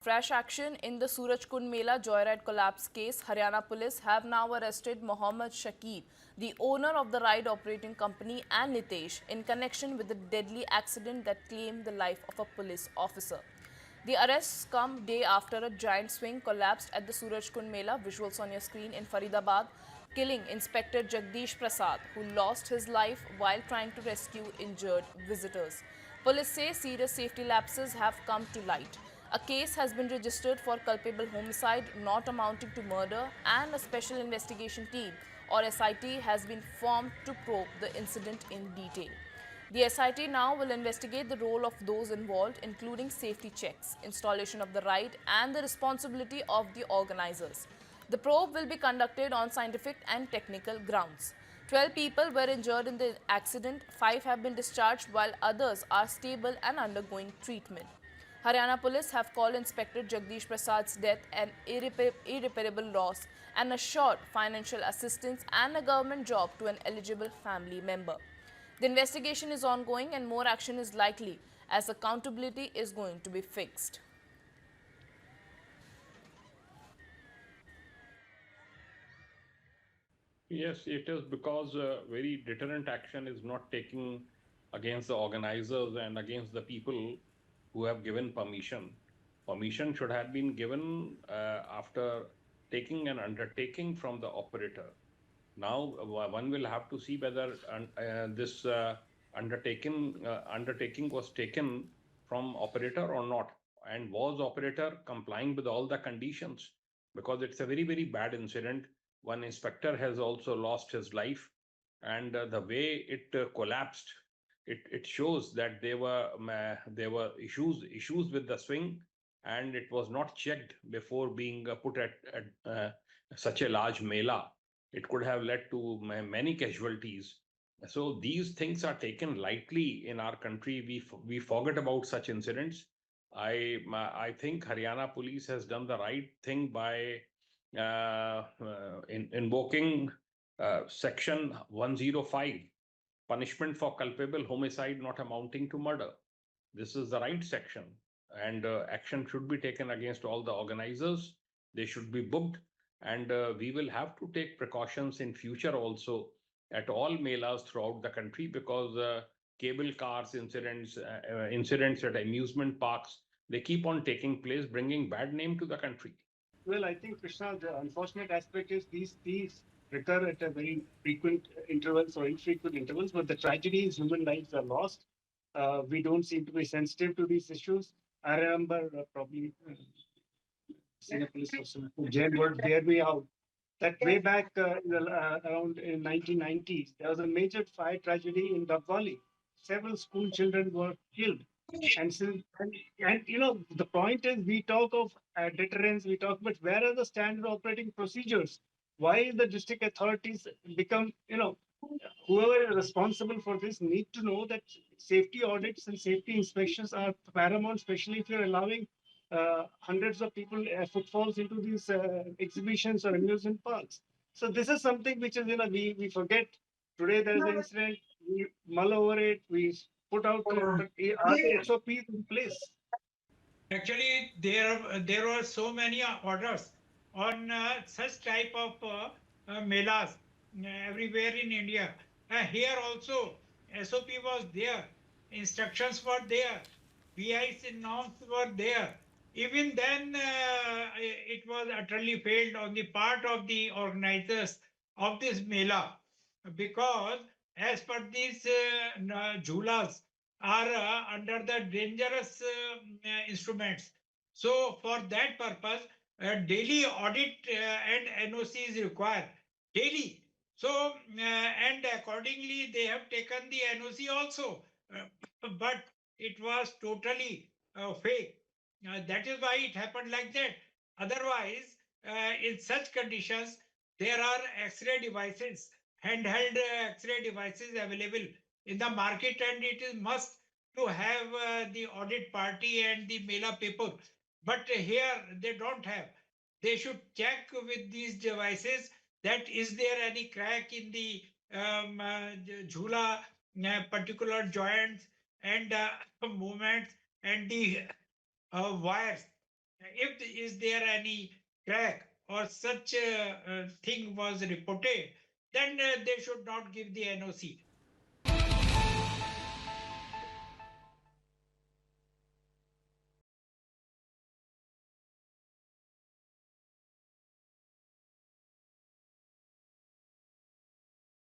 Fresh action in the Surajkund Mela joyride collapse case. Haryana Police have now arrested Mohammed Shakir, the owner of the ride operating company, and Nitesh in connection with the deadly accident that claimed the life of a police officer. The arrests come day after a giant swing collapsed at the Surajkund Mela, visuals on your screen, in Faridabad, killing Inspector Jagdish Prasad, who lost his life while trying to rescue injured visitors. Police say serious safety lapses have come to light. A case has been registered for culpable homicide not amounting to murder, and a special investigation team or SIT has been formed to probe the incident in detail. The SIT now will investigate the role of those involved, including safety checks, installation of the ride, and the responsibility of the organizers. The probe will be conducted on scientific and technical grounds. 12 people were injured in the accident, 5 have been discharged, while others are stable and undergoing treatment. Haryana Police have called Inspector Jagdish Prasad's death an irreparable loss and assured financial assistance and a government job to an eligible family member. The investigation is ongoing and more action is likely as accountability is going to be fixed. Yes, it is because very deterrent action is not taken against the organizers and against the people who have given permission. Permission should have been given after taking an undertaking from the operator. Now, one will have to see whether this undertaking was taken from operator or not, and was operator complying with all the conditions? Because it's a very, very bad incident. One inspector has also lost his life, and the way it collapsed, it shows that there were issues with the swing, and it was not checked before being put at such a large mela. It could have led to many casualties. So these things are taken lightly in our country. We forget about such incidents. I think Haryana Police has done the right thing by invoking Section 105, punishment for culpable homicide not amounting to murder. This is the right section, and action should be taken against all the organizers. They should be booked, and we will have to take precautions in future also at all melas throughout the country, because cable cars incidents, incidents at amusement parks, they keep on taking place, bringing bad name to the country. Well, I think, Krishna, the unfortunate aspect is these recur at a very frequent intervals or infrequent intervals, but the tragedy is human lives are lost. We don't seem to be sensitive to these issues. I remember probably senior police person who jailbird dared me out. That way back around in 1990s, there was a major fire tragedy in Duck Valley. Several school children were killed. And you know, the point is, we talk of deterrence, we talk, but where are the standard operating procedures? Why the district authorities become, you know, whoever is responsible for this need to know that safety audits and safety inspections are paramount, especially if you're allowing hundreds of people footfalls into these exhibitions or amusement parks. So this is something which is, you know, we forget. Today there is an incident, we mull over it, we put out SOPs in place. Actually, there were so many orders on such type of melas everywhere in India. Here also, SOP was there, instructions were there, BIC norms were there. Even then, it was utterly failed on the part of the organizers of this mela, because as per these jhulas are under the dangerous instruments. So for that purpose, daily audit and NOC is required daily. So and accordingly they have taken the NOC also, but it was totally fake. That is why it happened like that. Otherwise, in such conditions, there are X-ray devices, handheld X-ray devices available in the market, and it is must to have the audit party and the Mela paper. But here they don't have. They should check with these devices that is there any crack in the jhula, particular joints and movements and the wires. if is there any crack or such thing was reported, then they should not give the NOC.